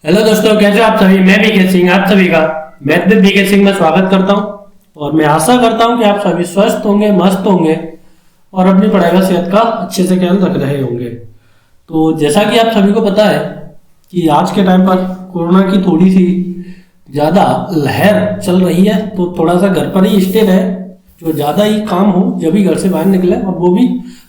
Hello दोस्तों, कैसे हो आप सभी। मैं बीके सिंह आप सभी का मैथ विद बीके सिंह में स्वागत करता हूं और मैं आशा करता हूं कि आप सभी स्वस्थ होंगे, मस्त होंगे और अपनी पढ़ाई का सेहत का अच्छे से ख्याल रख रहे होंगे। तो जैसा कि आप सभी को पता है कि आज के टाइम पर कोरोना की थोड़ी सी ज़्यादा लहर चल रही है, तो थोड़ा सा घर पर ही स्टे रहे। जो ज़्यादा ही काम हो जब भी घर से बाहर निकले और वो भी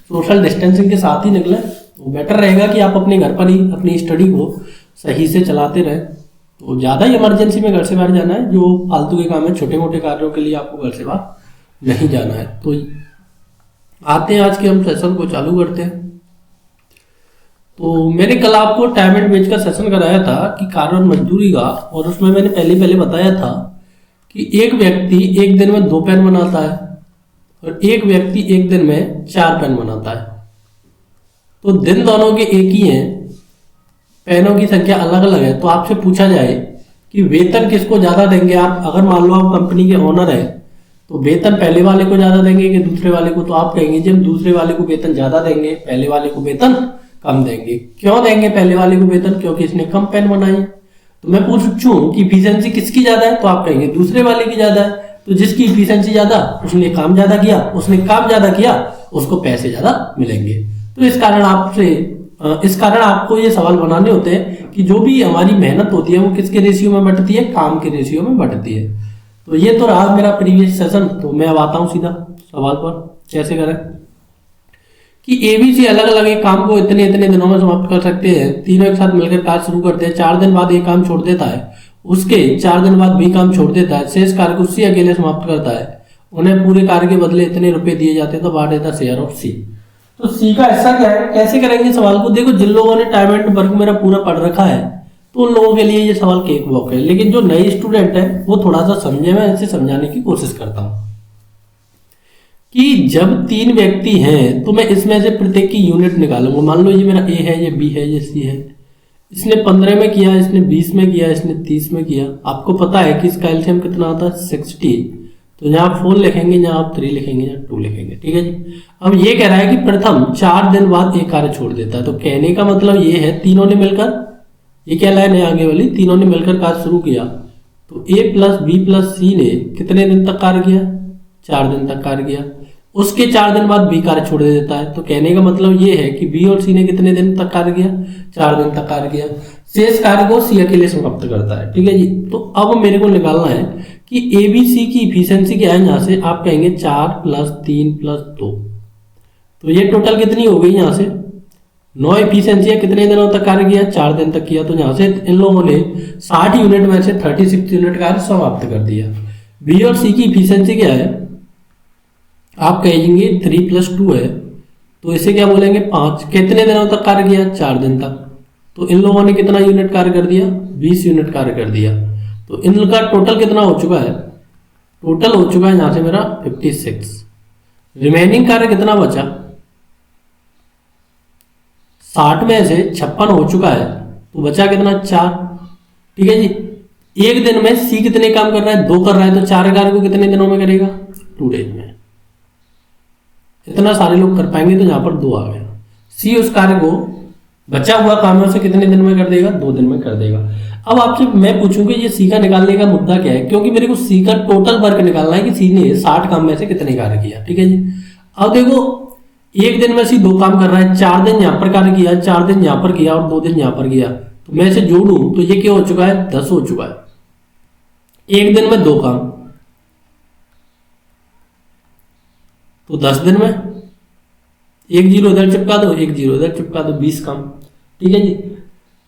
सोशल डिस्टेंसिंग के साथ ही निकले, तो बेटर रहेगा कि आप अपने घर पर ही अपनी स्टडी को सही से चलाते रहे। तो ज़्यादा ही इमरजेंसी में घर से बाहर जाना है, जो फालतू के काम है, छोटे मोटे कार्यों के लिए आपको घर से बाहर नहीं जाना है। तो आते हैं आज के हम सेशन को चालू करते हैं। तो मैंने कल आपको टाइम एंड वेज का सेशन कराया था कि कार्य और मजदूरी का, और उसमें मैंने पहले बताया था कि एक व्यक्ति एक दिन में 2 पेन बनाता है और एक व्यक्ति एक दिन में 4 पेन बनाता है। तो दिन दोनों के एक ही हैं, पेनों की संख्या अलग अलग है। तो आपसे पूछा जाए कि वेतन किसको ज्यादा देंगे आप, अगर मान लो आप कंपनी के ओनर है तो वेतन पहले वाले को ज्यादा देंगे कि दूसरे वाले को। तो आप कहेंगे जब दूसरे वाले को वेतन ज्यादा देंगे, पहले वाले को वेतन कम देंगे। क्यों देंगे पहले वाले को वेतन? क्योंकि इसने कम पेन बनाई है। तो मैं पूछूं कि इफिशियंसी किसकी ज्यादा है, तो आप कहेंगे दूसरे वाले की ज्यादा है। तो जिसकी इफिशियंसी ज्यादा, उसने काम ज्यादा किया, उसको पैसे ज्यादा मिलेंगे। तो इस कारण आपको ये सवाल बनाने होते हैं कि जो भी हमारी मेहनत होती है वो किसके रेशियो में बटती है, काम के रेशियो में बटती है। तो ये तो रहा मेरा प्रीवियस सेशन। तो मैं अब आता हूं सीधा सवाल पर। कैसे करें कि एबीसी अलग अलग एक काम को इतने इतने दिनों में समाप्त कर सकते हैं। तीनों एक साथ मिलकर कार्य शुरू करते हैं, 4 दिन बाद एक काम छोड़ देता है, उसके 4 दिन बाद भी काम छोड़ देता है, शेष कार्य को सी अकेले समाप्त करता है। उन्हें पूरे कार्य के बदले इतने रुपए दिए जाते हैं, तो what is the share of C. तो सी का हिस्सा क्या है, कैसे करेंगे सवाल को। देखो, जिन लोगों ने टाइम एंड वर्क मेरा पूरा पढ़ रखा है तो उन लोगों के लिए ये सवाल केक वॉक है, लेकिन जो नए स्टूडेंट है वो थोड़ा सा समझे। मैं इसे समझाने की कोशिश करता हूं कि जब 3 व्यक्ति हैं तो मैं इसमें से प्रत्येक की यूनिट निकालूंगा। मान लो ये मेरा ए है, ये बी है, ये सी है। इसने 15 में किया, इसने 20 में किया, इसने 30 में किया। आपको पता है कि इसका एलसीएम कितना आता है, 60। तो यहाँ 4 लिखेंगे, यहाँ आप 3 लिखेंगे, यहाँ 2 लिखेंगे। ठीक है जी। अब ये कह रहा है कि प्रथम 4 दिन बाद एक कार्य छोड़ देता है। तो कहने का मतलब ये है, तीनों ने मिलकर, ये क्या लाइन है आगे वाली, तीनों ने मिलकर कार्य शुरू किया। तो ए प्लस बी प्लस सी ने कितने दिन तक कार्य किया, 4 दिन तक कार्य किया। उसके 4 दिन बाद बी कार्य छोड़ देता है। तो कहने का मतलब ये है कि बी और सी ने कितने दिन तक कार्य किया, 4 दिन तक कार्य किया। शेष कार्य को सी अकेले समाप्त करता है। ठीक है जी। तो अब मेरे को निकालना है कि एबीसी की इफिशियंसी क्या है। यहां से आप कहेंगे 4 + 3 + 2। तो ये टोटल कितनी हो गई, यहां से 9 इफिशियंसी है। कितने दिनों तक कार्य किया, 4 दिन तक किया। तो यहां से इन लोगों ने 60 यूनिट में से 36 यूनिट कार्य समाप्त कर दिया। बी और सी की इफिशियंसी क्या है, आप कहेंगे 3 + 2 है। तो इसे क्या बोलेंगे, 5। कितने दिनों तक कार्य किया, 4 दिन तक। तो इन लोगों ने कितना यूनिट कार्य कर दिया, 20 यूनिट कार्य कर दिया। तो इनका टोटल कितना हो चुका है, टोटल हो चुका है यहां से मेरा 56। रिमेनिंग कार्य कितना बचा, 60 में से 56 हो चुका है। तो बचा कितना, 4। ठीक है जी। एक दिन में सी कितने काम कर रहा है, 2 कर रहा है। तो 4 कार्य को कितने दिनों में करेगा, 2 डेज में। इतना सारे लोग कर पाएंगे, तो यहां पर 2 आ गया। सी उस कार्य को बचा हुआ कामों से कितने दिन में कर देगा, 2 दिन में कर देगा। अब आपसे मैं पूछूंगा ये सी का निकालने का मुद्दा क्या है, क्योंकि मेरे को सी का टोटल वर्क निकालना है कि सी ने 60 काम में से कितने कार्य किया। ठीक है जी। अब देखो, एक दिन में सी 2 काम कर रहा है, 4 दिन यहां पर कार्य किया, 4 दिन यहां पर किया और 2 दिन यहां पर किया। तो मैं इसे जोड़ू तो ये क्या हो चुका है, 10 हो चुका है। एक दिन में 2 काम, तो 10 दिन में एक 0 इधर चिपका दो, एक 0 इधर चिपका दो, 20 काम। ठीक है जी।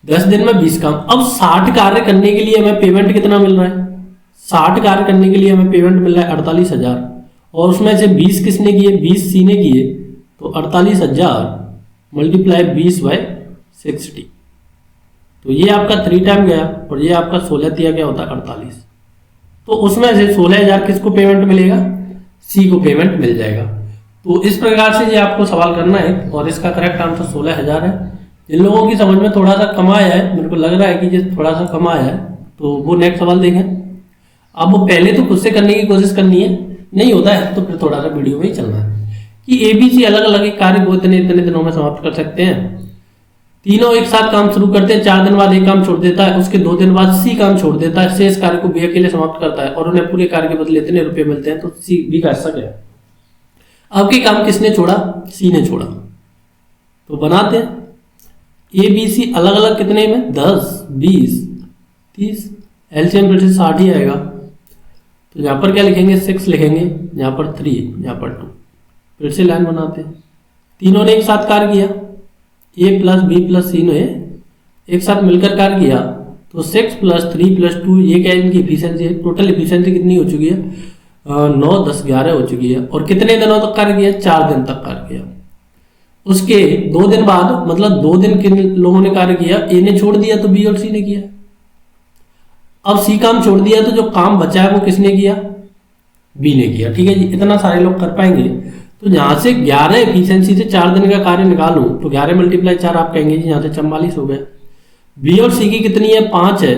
10 दिन में 20 काम। अब 60 कार्य करने के लिए हमें पेमेंट कितना मिल रहा है, 60 कार्य करने के लिए हमें पेमेंट मिल रहा है 48,000। और उसमें से 20 किसने किए, 20 सी ने किए। तो 48,000 × 20/60। तो ये आपका 3 टाइम गया और ये आपका 16 दिया गया होता है 48। तो उसमें से 16,000 किसको पेमेंट मिलेगा, सी को पेमेंट मिल जाएगा। तो इस प्रकार से ये आपको सवाल करना है और इसका करेक्ट आंसर 16,000 है। जिन लोगों की समझ में थोड़ा सा कम आया है, मेरे को लग रहा है कि ये थोड़ा सा कम आया है, तो वो नेक्स्ट सवाल देखें। अब वो पहले तो खुद से करने की कोशिश करनी है, नहीं होता है तो फिर थोड़ा सा वीडियो में ही चलना है कि एबीसी अलग अलग कार्य को इतने इतने दिनों में समाप्त कर सकते हैं। तीनों एक साथ काम शुरू करते हैं, 4 दिन बाद एक काम छोड़ देता है, उसके 2 दिन बाद सी काम छोड़ देता है, शेष कार्य को बी अकेले समाप्त करता है और उन्हें पूरे कार्य के बदले इतने रुपए मिलते हैं। तो सी बी का हिस्सा क्या है? अब के काम किसने छोड़ा? सी ने छोड़ा। तो बनाते हैं ए बी सी अलग अलग कितने में? 10, 20, 30, एलसीएम फिर से 60 ही आएगा। तो यहाँ पर क्या लिखेंगे? 6 लिखेंगे, यहाँ पर 3, यहाँ पर 2। फिर से लाइन बनाते हैं। तीनों ने एक साथ कार्य किया, ए प्लस बी प्लस सी ने एक साथ मिलकर कार्य किया, तो 6 + 3 + 2 ये क्या इनकी इफिशियंसी है? टोटल इफिशियंसी कितनी हो चुकी है? 9, 10, 11 हो चुकी है। और कितने दिनों तक कार्य किया? 4 दिन तक कार्य किया। उसके 2 दिन बाद, मतलब 2 दिन किन लोगों ने कार्य किया? ए ने छोड़ दिया तो बी और सी ने किया। अब सी काम छोड़ दिया तो जो काम बचा है वो किसने किया? बी ने किया। ठीक है जी, इतना सारे लोग कर पाएंगे। तो यहाँ से 11 एफिशिएंसी से 4 दिन का कार्य निकालूं तो 11 × 4 आप कहेंगे जी यहाँ से 44 हो गए। बी और सी की कितनी है? 5 है।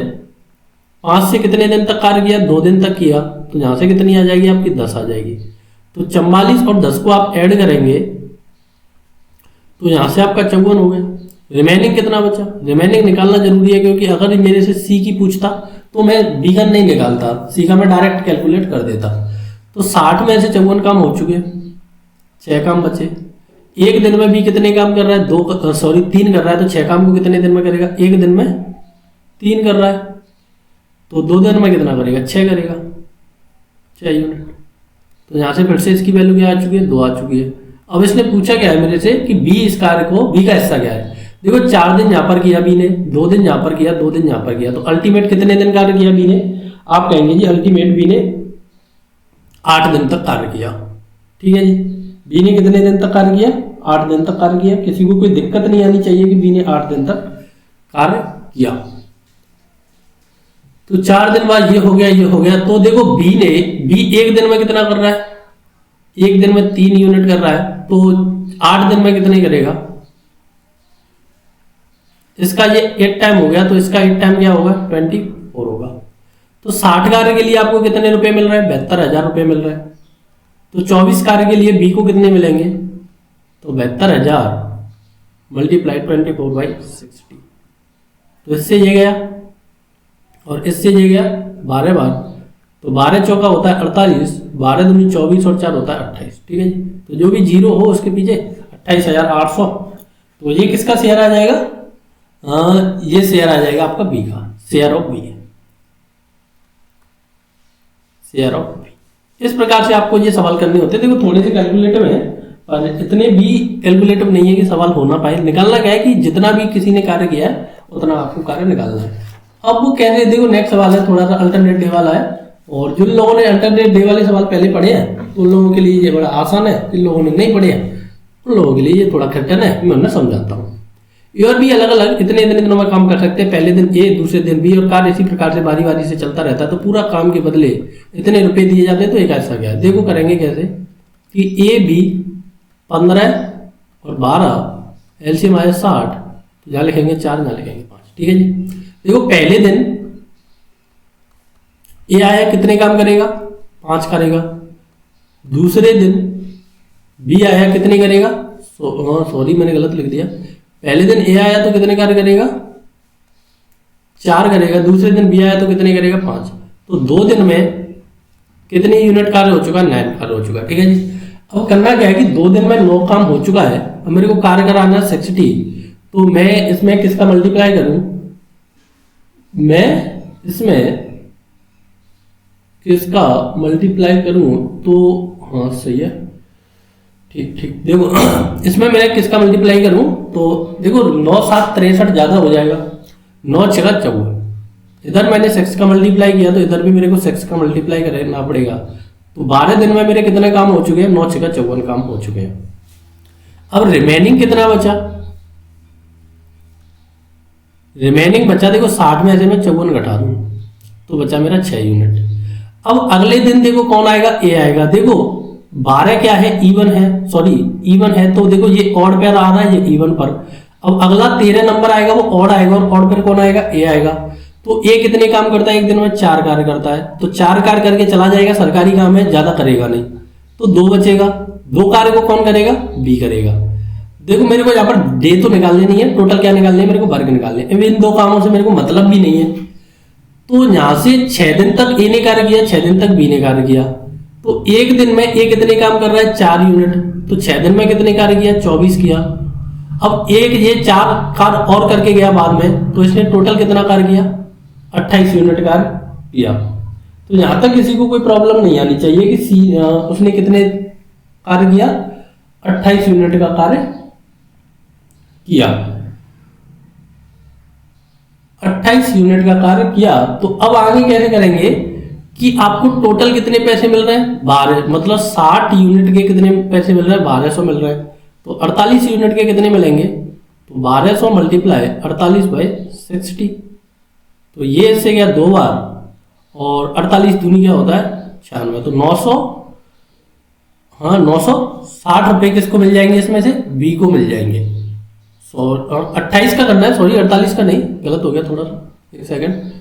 5 से कितने दिन तक कार्य किया? 2 दिन तक किया। तो यहाँ से कितनी आ जाएगी आपकी? 10 आ जाएगी। तो 44 और 10 को आप ऐड करेंगे तो यहाँ से आपका 54 हो गया। रिमेनिंग कितना बचा? रिमेनिंग निकालना जरूरी है, क्योंकि अगर मेरे से सी की पूछता तो मैं बी का नहीं निकालता, सी का मैं डायरेक्ट कैलकुलेट कर देता। तो 60 में से 54 काम हो चुके, 6 काम बचे। एक दिन में बी कितने काम कर रहा है? 3 कर रहा है। तो 6 काम को कितने दिन में करेगा? एक दिन में 3 कर रहा है। तो 2 दिन में कितना करेगा? 6 करेगा, 6 यूनिट। तो यहाँ से फिर से इसकी वैल्यू क्या आ चुकी है? 2 आ चुकी है। अब इसने पूछा क्या है मेरे से कि बी इस कार्य को, बी का हिस्सा क्या है? देखो 4 दिन यहाँ पर किया बी ने, 2 दिन यहाँ पर किया, 2 दिन यहाँ पर किया। तो अल्टीमेट कितने दिन कार्य किया बी ने? आप कहेंगे जी अल्टीमेट बी ने 8 दिन तक कार्य किया। ठीक है जी, बी ने कितने दिन तक कार्य किया? 8 दिन तक कार्य किया। किसी को कोई दिक्कत नहीं आनी चाहिए कि बी ने 8 दिन तक कार्य किया। तो 4 दिन बाद ये हो गया, ये हो गया। तो देखो बी एक दिन में कितना कर रहा है? एक दिन में 3 यूनिट कर रहा है। तो 8 दिन में कितने करेगा? इसका ये 8 टाइम हो गया, तो इसका 8 टाइम क्या होगा? 24 होगा। तो 60 कार्य के लिए आपको कितने रुपए मिल रहे हैं? 72,000 रुपए मिल रहे हैं। तो 24 कार्य के लिए बी को कितने मिलेंगे? तो 72,000 × 24/60। तो इससे ये गया और इससे ये गया 12 बार। तो 12 चौका होता है 48, 12 दूनी 24 और 4 होता है 28। ठीक है जी, तो जो भी जीरो हो उसके पीछे 28,800। तो ये किसका शेयर आ जाएगा? ये शेयर आ जाएगा आपका बी का, share of B, share of B. इस प्रकार से आपको ये सवाल करने होते हैं। देखो थोड़े से कैलकुलेटिव है पर इतने भी कैलकुलेटिव नहीं है कि सवाल हो ना पाए। निकालना क्या है कि जितना भी किसी ने कार्य किया है उतना आपको कार्य निकालना है। अब वो कह रहे, देखो नेक्स्ट सवाल है थोड़ा सा अल्टरनेट डे वाला है, और जिन लोगों ने अल्टरनेट डे वाले सवाल पहले पढ़े हैं उन लोगों के लिए ये बड़ा आसान है। जिन लोगों ने नहीं पढ़े हैं उन लोगों के लिए ये थोड़ा कठिन है। मैं उन्हें समझाता हूँ। ए और बी अलग अलग इतने इतने दिनों में काम कर सकते हैं। पहले दिन ए, दूसरे दिन बी, और कार्य इसी प्रकार से बारी बारी से चलता रहता है। तो पूरा काम के बदले इतने रुपए दिए जाते हैं। तो एक ऐसा क्या है, देखो करेंगे कैसे कि ए बी 15 और 12 एलसीएम आया 60, तो यहाँ लिखेंगे 4, यहाँ लिखेंगे 5। ठीक है जी, देखो पहले दिन ए आया कितने काम करेगा? 5 करेगा। दूसरे दिन बी आया कितने करेगा? सॉरी मैंने गलत लिख दिया। पहले दिन ए आया तो कितने कार्य करेगा? 4 करेगा। दूसरे दिन बी आया तो कितने करेगा? 5। तो 2 दिन में कितने यूनिट कार्य हो चुका? 9 कार्य हो चुका। ठीक है जी, अब करना क्या है कि 2 दिन में 9 काम हो चुका है। अब मेरे को कार्य कराना है 60। तो मैं इसमें किसका मल्टीप्लाई करूं? मैं इसमें किसका मल्टीप्लाई करूं? तो हाँ सही है, ठीक ठीक। देखो इसमें मैं किसका मल्टीप्लाई करूं? तो देखो 9 7 63 ज्यादा हो जाएगा। 9 6 54। इधर मैंने 6 का मल्टीप्लाई किया तो इधर भी मेरे को 6 का मल्टीप्लाई करना पड़ेगा। तो 12 दिन में मेरे कितने काम हो चुके हैं? 9 6 54 काम हो चुके हैं। अब रिमेनिंग कितना बचा? रिमेनिंग बचा देखो 60 में से मैं 54 घटा दूं तो बचा मेरा 6 यूनिट। अब अगले दिन देखो कौन आएगा? ए आएगा। देखो 12 क्या है? इवन है, सॉरी इवन है। तो देखो ये ऑड पेयर आ रहा है, ये इवन पर। अब अगला 13 नंबर आएगा वो ऑड आएगा, और ऑड पेयर कौन आएगा? ए आएगा। तो ए कितने काम करता है? एक दिन में 4 कार्य करता है। तो 4 कार्य करके चला जाएगा, सरकारी काम है, ज्यादा करेगा नहीं। तो 2 बचेगा। 2 कार्य को कौन करेगा? बी करेगा। देखो मेरे को यहाँ पर डे तो निकालने नहीं है, टोटल क्या निकालने है मेरे को, वर्ग निकालने हैं। इन दो कामों से मेरे को मतलब भी नहीं है। तो यहाँ से 6 दिन तक ए ने कार्य किया, 6 दिन तक बी ने कार्य किया। तो एक दिन में ए कितने काम कर रहा है, 4 यूनिट। तो 6 दिन में कितने कार्य किया, 24 किया। अब एक ये 4 कार्य और करके गया बाद में, तो इसने टोटल कितना कार्य किया, 28 यूनिट कार्य किया। तो यहां तक किसी को कोई प्रॉब्लम नहीं आनी चाहिए कि उसने कितने कार्य किया, 28 यूनिट का कार्य किया। 28 यूनिट का कार्य किया। तो अब आगे कैसे करेंगे कि आपको टोटल कितने पैसे मिल रहे हैं, 12, मतलब 60 यूनिट के कितने पैसे मिल रहे हैं, 1200 मिल रहे हैं। तो 48 यूनिट के कितने मिलेंगे, तो 1200 मल्टीप्लाई 48/60। तो ये इससे गया 2 बार, और 48 दूनी क्या होता है, 96। तो 900, हाँ 960 रुपए किसको मिल जाएंगे, इसमें से बी को मिल जाएंगे। और 28 का करना है, सॉरी 48 का नहीं, गलत हो गया थोड़ा सा, एक सेकंड।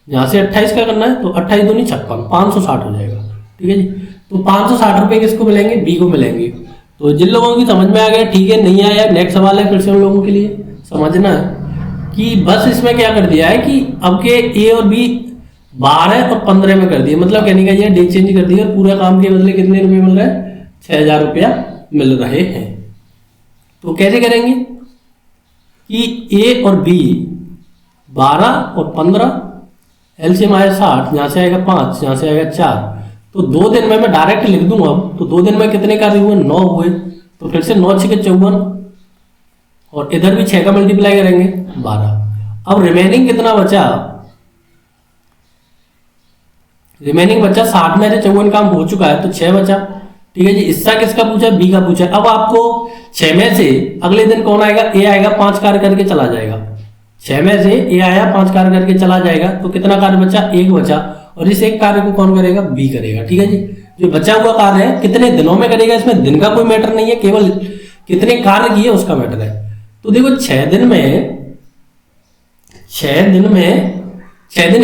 यहां से 28 का करना है, तो 28 दूनी 56, 560 हो जाएगा। ठीक है जी। तो 560 रुपए किसको मिलेंगे, बी को मिलेंगे। तो जिन लोगों की समझ में आ गया ठीक है, नहीं आया नेक्स्ट सवाल है, फिर से उन लोगों के लिए समझना है कि बस इसमें क्या कर दिया है कि अब के ए और बी 12 और 15 में कर दिए, मतलब कहने का ये डे चेंज कर दिया, और पूरा काम के बदले कितने रुपए मिल रहे हैं, 6000 रुपया मिल रहे हैं। तो कैसे करेंगे कि ए और बी 12 और 15, एलसीएम आया 60, यहां से आएगा 5, यहां से आएगा 4। तो 2 दिन में मैं डायरेक्ट लिख दूंगा। अब तो 2 दिन में कितने कार्य हुए, 9 हुए। तो फिर से 9 6 54, और इधर भी 6 का मल्टीप्लाई करेंगे 12। अब रिमेनिंग कितना बचा, रिमेनिंग बचा 60 में से 54 काम हो चुका है, तो 6 बचा। ठीक है जी। इसका किसका पूछा, बी का पूछा। अब आपको 6 में से अगले दिन कौन आएगा, ए आएगा, 5 कार्य करके चला जाएगा। 6 में से ए आया, 5 कार्य करके चला जाएगा। तो कितना कार्य बचा, 1 बचा। और इस एक कार्य को कौन करेगा, बी करेगा। ठीक है जी। जो बचा हुआ कार्य है कितने दिनों में करेगा, इसमें दिन का कोई मैटर नहीं है, केवल कितने कार्य किए उसका मैटर है। तो देखो 6 दिन में 6 दिन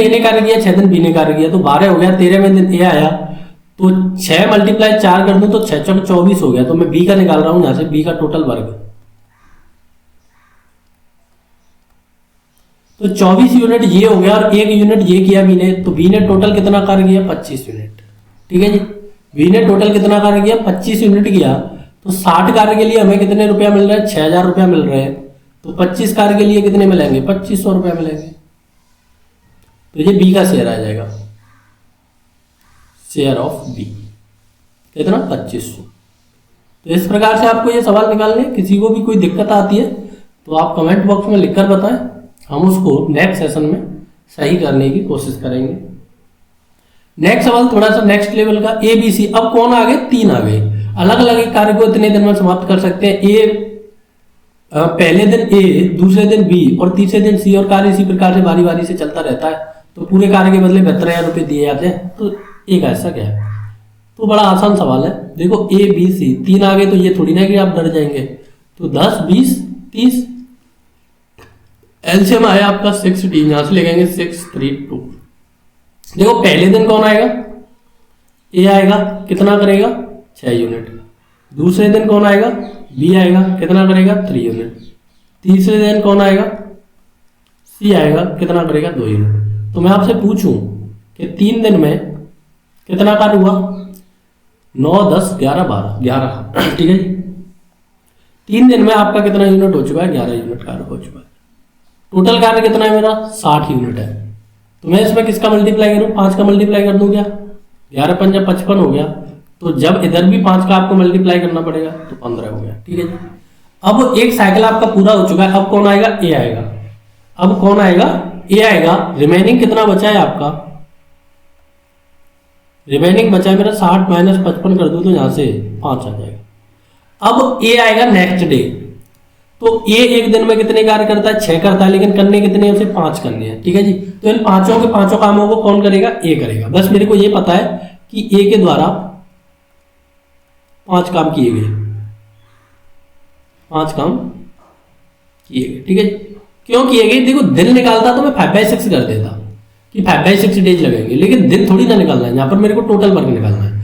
ए ने कार्य किया, 6 दिन बी ने कार्य किया, तो 12 हो गया। 13वें दिन ए आया, तो 6 मल्टीप्लाई 4 कर दूं तो 6 4 24 हो गया। तो मैं बी का निकाल रहा हूं यहां से, बी का टोटल वर्ग। तो 24 यूनिट ये हो गया, और 1 यूनिट ये किया बी ने। तो बी ने टोटल कितना कार्य किया, 25 यूनिट। ठीक है जी। बी ने टोटल कितना कार्य किया, 25 यूनिट किया। तो 60 कार्य के लिए हमें कितने रुपया मिल रहा है, 6000 रुपया मिल रहे हैं। तो 25 कार्य के लिए कितने मिलेंगे, 2500 रुपया मिलेंगे। तो ये बी का शेयर आ जाएगा, शेयर ऑफ बी कितना, 2500। तो इस प्रकार से आपको ये सवाल निकालने, किसी को भी कोई दिक्कत आती है तो आप कमेंट बॉक्स में लिखकर बताएं, हम उसको नेक्स्ट सेशन में सही करने की कोशिश करेंगे। नेक्स्ट सवाल थोड़ा सा नेक्स्ट लेवल का, ए बी सी। अब कौन आ गए, 3 आ गए। अलग अलग एक कार्य को इतने दिन में समाप्त कर सकते हैं। ए पहले दिन ए, दूसरे दिन बी और तीसरे दिन सी, और कार्य इसी प्रकार से बारी बारी से चलता रहता है। तो पूरे कार्य के बदले 72,000 रुपये दिए जाते हैं। तो एक ऐसा क्या है, तो बड़ा आसान सवाल है। देखो ए बी सी 3 आ गए, तो ये थोड़ी ना कि आप डर जाएंगे। तो 10 20 30, एलसीएम आया आपका 16, यहां से लेंगे 6 3 2। देखो पहले दिन कौन आएगा, ए आएगा, कितना करेगा, 6 यूनिट। दूसरे दिन कौन आएगा, बी आएगा, कितना करेगा, 3 यूनिट। तीसरे दिन कौन आएगा, सी आएगा, कितना करेगा, 2 यूनिट। तो मैं आपसे पूछूं कि 3 दिन में कितना कार्य हुआ, 9 10 11 12 11। ठीक है जी। 3 दिन में आपका कितना यूनिट हो चुका है, 11 यूनिट कार्य हो चुका है। टोटल कार्य कितना है मेरा, 60 यूनिट है। तो मैं इसमें किसका मल्टीप्लाई करूं, 5 का मल्टीप्लाई कर दूं क्या, 11 5 55 हो गया। तो जब इधर भी 5 का आपको मल्टीप्लाई करना पड़ेगा, तो 15 हो गया। ठीक है जी। अब एक साइकिल आपका पूरा हो चुका है। अब कौन आएगा, ए आएगा। अब कौन आएगा, ए आएगा। रिमेनिंग कितना बचा है आपका, रिमेनिंग बचा है मेरा 60 माइनस 55 कर दूं तो यहां से 5 आ जाएगा। अब ए आएगा नेक्स्ट डे। तो ए एक दिन में कितने कार्य करता है, 6 करता है, लेकिन करने कितने हैं, उसे 5 करने हैं। ठीक है जी। तो इन पांचों के पांचों कामों को कौन करेगा, ए करेगा। बस मेरे को ये पता है कि ए के द्वारा 5 काम किए गए, 5 काम किए गए। ठीक है जी। क्यों किए गए, देखो दिन निकालता तो मैं 5/6 कर देता कि 5/6 डेज लगेंगे, लेकिन दिन थोड़ी ना निकालना है, यहां पर मेरे को टोटल वर्क निकालना है।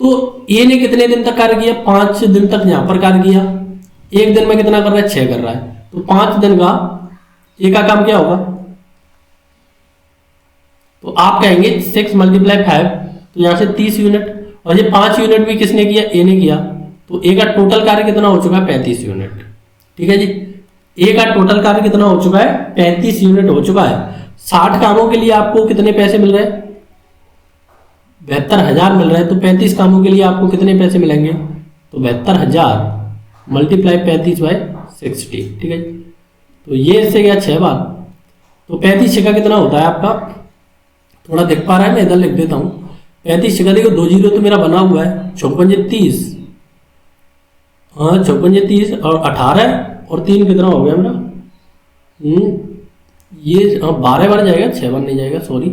तो ए ने कितने दिन तक कार्य किया, 5 दिन तक यहां पर कार्य किया, एक दिन में कितना कर रहा है, 6 कर रहा है, तो 5 दिन का ए का काम क्या होगा, तो आप कहेंगे 6 × 5, तो यहां से 30 यूनिट, और ये 5 यूनिट भी किसने किया, ए ने किया, तो ए का टोटल कार्य कितना हो चुका है, 35 यूनिट। ठीक है जी, ए का टोटल कार्य कितना हो चुका है, 35 यूनिट हो चुका है। 60 कामों के लिए आपको कितने पैसे मिल रहे हैं, 72,000 मिल रहे हैं, तो 35 कामों के लिए आपको कितने पैसे मिलेंगे, तो 72,000 मल्टीप्लाई 35/60। ठीक है, तो ये इससे गया 6 बार, तो 35 का कितना होता है आपका, थोड़ा देख पा रहा है, मैं इधर लिख देता हूँ। 35 का देखो 2 जीरो तो मेरा बना हुआ है, 54 30, हाँ 54 30 और 18 और 3 कितना हो गया मेरा, ये 12 बार जाएगा, 6 बार नहीं जाएगा, सॉरी।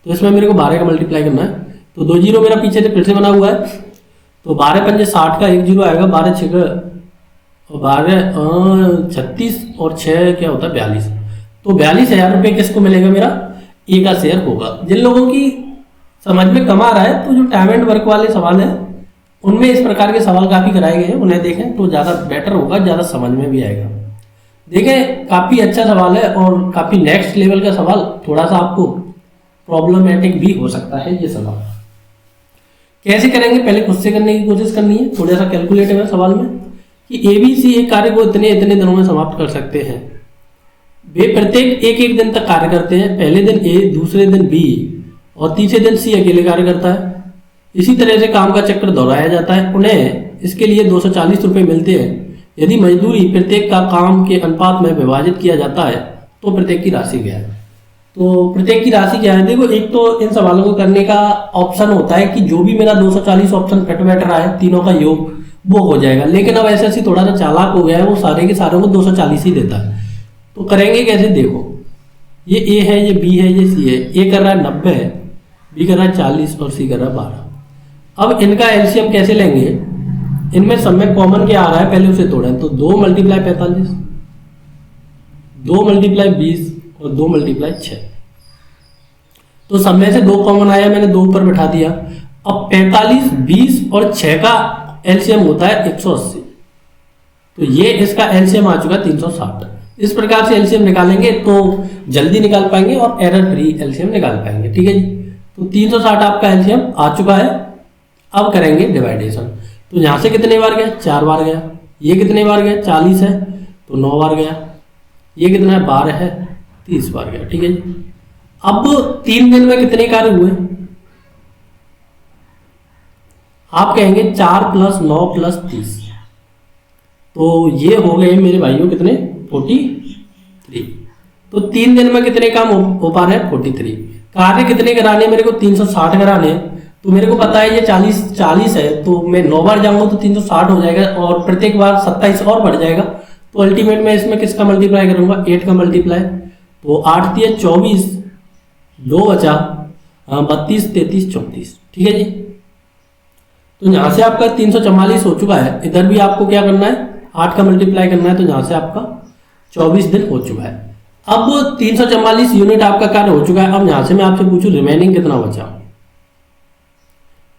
तो इसमें मेरे को 12 का मल्टीप्लाई करना है, तो 2 जीरो मेरा पीछे से फिर से बना हुआ है, तो 12 पंजे 60 का 1 जीरो आएगा, 12 6 और 12 36 और 6 क्या होता है 42, तो 42,000 रुपये किसको मिलेगा, मेरा ए का शेयर होगा। जिन लोगों की समझ में कम आ रहा है, तो जो टाइम एंड वर्क वाले सवाल हैं उनमें इस प्रकार के सवाल काफ़ी कराए गए हैं, उन्हें देखें तो ज़्यादा बेटर होगा, ज़्यादा समझ में भी आएगा। देखें काफ़ी अच्छा सवाल है और काफ़ी नेक्स्ट लेवल का सवाल, थोड़ा सा आपको प्रॉब्लमेटिक भी हो सकता है ये सवाल। कैसे करेंगे, पहले खुद से करने की कोशिश करनी है, थोड़ा सा कैलकुलेटिव है सवाल में कि ABC एक कार्य को इतने इतने दिनों में समाप्त कर सकते हैं। वे प्रत्येक एक एक दिन तक कार्य करते हैं, पहले दिन A, दूसरे दिन B और तीसरे दिन C अकेले कार्य करता है। इसी तरह से काम का चक्र दोहराया जाता है। उन्हें इसके लिए 240 रुपये मिलते हैं। यदि मजदूरी प्रत्येक का काम के अनुपात में विभाजित किया जाता है तो प्रत्येक की राशि क्या है। तो प्रत्येक की राशि क्या है, देखो एक तो इन सवालों को करने का ऑप्शन होता है कि जो भी मेरा 240 ऑप्शन फिट बैठ रहा है तीनों का योग वो हो जाएगा, लेकिन अब ऐसे थोड़ा सा चालाक हो गया है, वो सारे के सारों को 240 ही देता है। तो करेंगे कैसे, देखो ये A है, ये B है, ये C है। A कर रहा है 90, B कर रहा है 40 और C कर रहा है 12। अब इनका एलसीएम कैसे लेंगे, इनमें सब में कॉमन क्या आ रहा है, पहले उसे तोड़ें। तो 2 × 45, 2 × 20 और 2 × 6। तो सब में से 2 कॉमन आया, मैंने 2 ऊपर बैठा दिया। अब 45, 20 और 6 का एलसीएम होता है 180, तो ये इसका एलसीएम आ चुका 360। इस प्रकार से एलसीएम निकालेंगे तो जल्दी निकाल पाएंगे और एरर फ्री एलसीएम निकाल पाएंगे। ठीक है जी, तो 360 आपका एलसीएम आ चुका है। अब करेंगे डिवाइडेशन, तो यहां से कितने बार गया, 4 बार गया। ये कितने बार गया, 40 है तो 9 बार गया। ये कितना है, 12 है, 30 बार गया। ठीक है जी, अब 3 दिन में कितने कार्य हुए, आप कहेंगे 4 + 9 + 30, तो ये हो गए मेरे भाइयों कितने, 43। तो 3 दिन में कितने काम हो पा रहे हैं, 43। कार्य कितने कराने, मेरे को 360 कराने हैं। तो मेरे को पता है ये 40 है, तो मैं 9 बार जाऊंगा तो 360 हो जाएगा और प्रत्येक बार 27 और बढ़ जाएगा। तो अल्टीमेट में इसमें किसका मल्टीप्लाई करूंगा, 8 का मल्टीप्लाई। तो 8 × 24, 2 बचा 32, 33, 34। ठीक है जी, तो यहां से आपका 344 हो चुका है। इधर भी आपको क्या करना है, 8 का मल्टीप्लाई करना है, तो यहां से आपका 24 दिन हो चुका है। अब 344 यूनिट आपका कार्य हो चुका है। अब यहां से मैं आपसे पूछूं रिमेनिंग कितना बचा।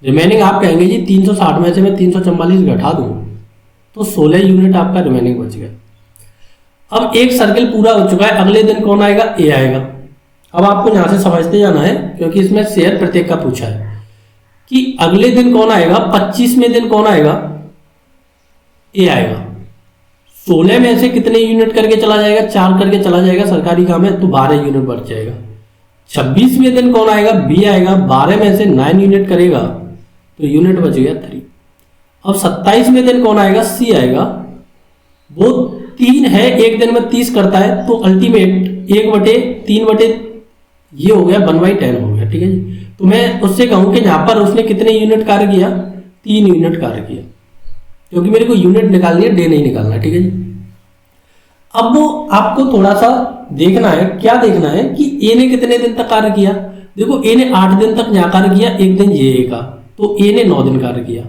रिमेनिंग आप कहेंगे जी 360 में से मैं 344 घटा दूं तो 16 यूनिट आपका रिमेनिंग बच गया। अब एक सर्किल पूरा हो चुका है। अगले दिन कौन आएगा, ए आएगा। अब आपको यहां से समझते जाना है क्योंकि इसमें शेयर प्रत्येक का पूछा है कि अगले दिन कौन आएगा, 25वें दिन कौन आएगा, ए आएगा। 16 में से कितने यूनिट करके चला जाएगा, 4 करके चला जाएगा, सरकारी काम है तो 12 यूनिट बढ़ जाएगा। 26वें दिन कौन आएगा, बी आएगा। 12 में से 9 यूनिट करेगा तो यूनिट बच गया 3। अब 27वें दिन कौन आएगा, सी आएगा। वो 3 है, एक दिन में 30 करता है तो अल्टीमेट 1/3 ये हो गया 1/10 हो गया। ठीक है जी, तो मैं उससे कहूं कि यहां पर उसने कितने यूनिट कार्य किया, 3 यूनिट कार्य किया, क्योंकि मेरे को यूनिट निकालनी है, डे नहीं निकालना। ठीक है जी, अब वो आपको थोड़ा सा देखना है, क्या देखना है कि ए ने कितने दिन तक कार्य किया। देखो ए ने 8 दिन तक यहां कार्य किया, एक दिन ये का, तो ए ने 9 दिन कार्य किया।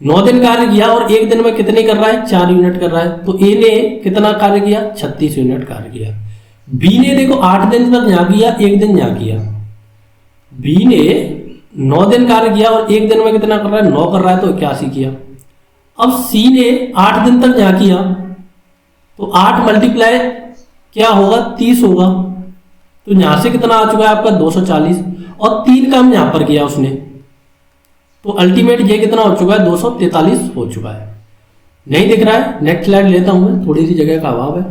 9 दिन कार्य किया और एक दिन में कितने कर रहा है, 4 यूनिट कर रहा है। तो ए ने कितना कार्य किया, 36 यूनिट कार्य किया। बी ने देखो 8 दिन तक यहां किया, एक दिन यहां किया। बी ने 9 दिन कार्य किया और एक दिन में कितना कर रहा है, 9 कर रहा है, तो 81 किया। अब सी ने 8 दिन तक यहाँ किया तो 8 मल्टीप्लाई क्या होगा, 30 होगा। तो यहां से कितना आ चुका है आपका 240, और 3 काम यहां पर किया उसने, तो अल्टीमेट ये कितना हो चुका है, 243 हो चुका है। नहीं दिख रहा है, नेक्स्ट स्लाइड लेता हूं मैं, थोड़ी सी जगह का अभाव है।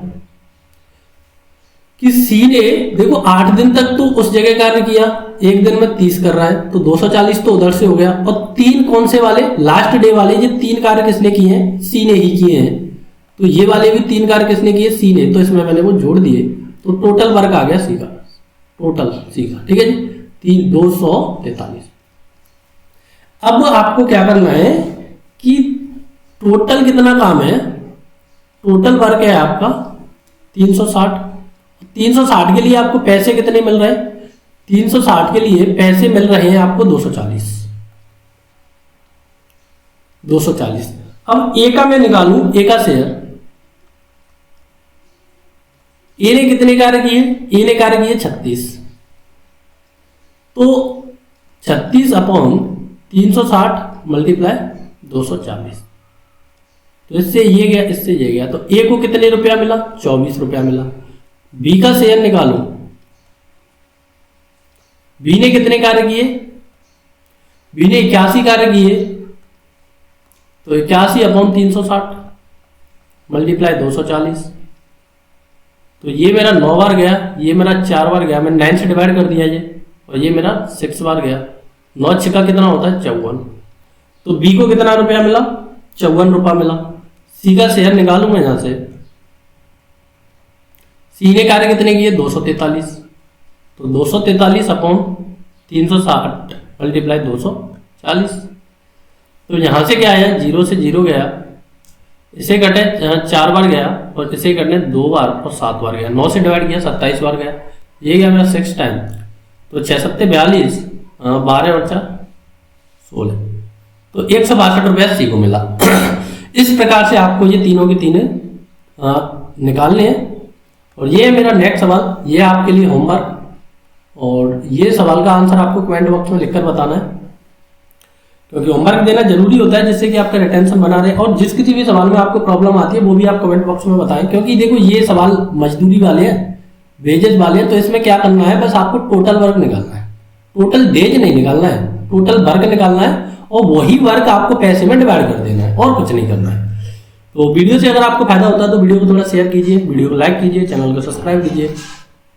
कि सी ने देखो 8 दिन तक तो उस जगह कार्य किया, एक दिन में 30 कर रहा है, तो 240 तो उधर से हो गया। और 3 कौन से वाले, लास्ट डे वाले, ये 3 कार्य किसने किए हैं, सी ने ही किए हैं। तो ये वाले भी 3 कार्य किसने किए, सी ने, तो इसमें मैंने वो जोड़ दिए, तो टोटल वर्क आ गया सी का, टोटल सी का, ठीक है जी, 243। अब आपको क्या करना है कि टोटल कितना काम है, टोटल वर्क है आपका 360। 360 के लिए आपको पैसे कितने मिल रहे हैं, 360 के लिए पैसे मिल रहे हैं आपको 240। अब ए का मैं निकालूं, ए का शेयर, ए ने कितने कार्य किए, ए ने कार्य किए 36, तो 36 अपॉन 360 मल्टीप्लाई 240, तो इससे ये गया, इससे ये गया, तो ए को कितने रुपया मिला, 24 रुपया मिला। बी का शेयर निकालो, बी ने कितने कार्य किए, बी ने 81 कार्य किए, तो 81 अपॉन 360 मल्टीप्लाई 240, तो ये मेरा 9 बार गया, ये मेरा 4 बार गया, मैं 9 से डिवाइड कर दिया ये, और ये मेरा 6 बार गया, 9 छक्का कितना होता है 54। तो बी को कितना रुपया मिला, 54 रुपया मिला। सी का शेयर निकालू मैं यहां से, सी ने कार्य कितने किए 243, तो 243 अपॉन 360 मल्टीप्लाई 240, तो यहां से क्या आया, 0 से 0 गया, इसे कटे 4 बार गया, और इसे कटने 2 बार और 7 बार गया, 9 से डिवाइड किया 27 बार गया, ये गया मेरा 6 टाइम, तो 6 7 42, 12 और 4 16, तो 162 रुपया सी को मिला। इस प्रकार से आपको ये तीनों के तीनों निकालने हैं। और ये है मेरा नेक्स्ट सवाल, ये आपके लिए होमवर्क, और ये सवाल का आंसर आपको कमेंट बॉक्स में लिखकर बताना है, क्योंकि होमवर्क देना जरूरी होता है जिससे कि आपका रिटेंशन बना रहे। और जिस किसी भी सवाल में आपको प्रॉब्लम आती है वो भी आप कमेंट बॉक्स में बताएं, क्योंकि देखो ये सवाल मजदूरी वाले हैं, वेजेज वाले हैं, तो इसमें क्या करना है, बस आपको टोटल वर्क निकालना है, टोटल वेज नहीं निकालना है, टोटल वर्क निकालना है, और वही वर्क आपको पैसे में डिवाइड कर देना है, और कुछ नहीं करना है। तो वीडियो से अगर आपको फायदा होता है तो वीडियो को थोड़ा शेयर कीजिए, वीडियो को लाइक कीजिए, चैनल को सब्सक्राइब कीजिए।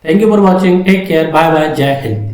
Thank you for watching, take care, bye bye, जय हिंद।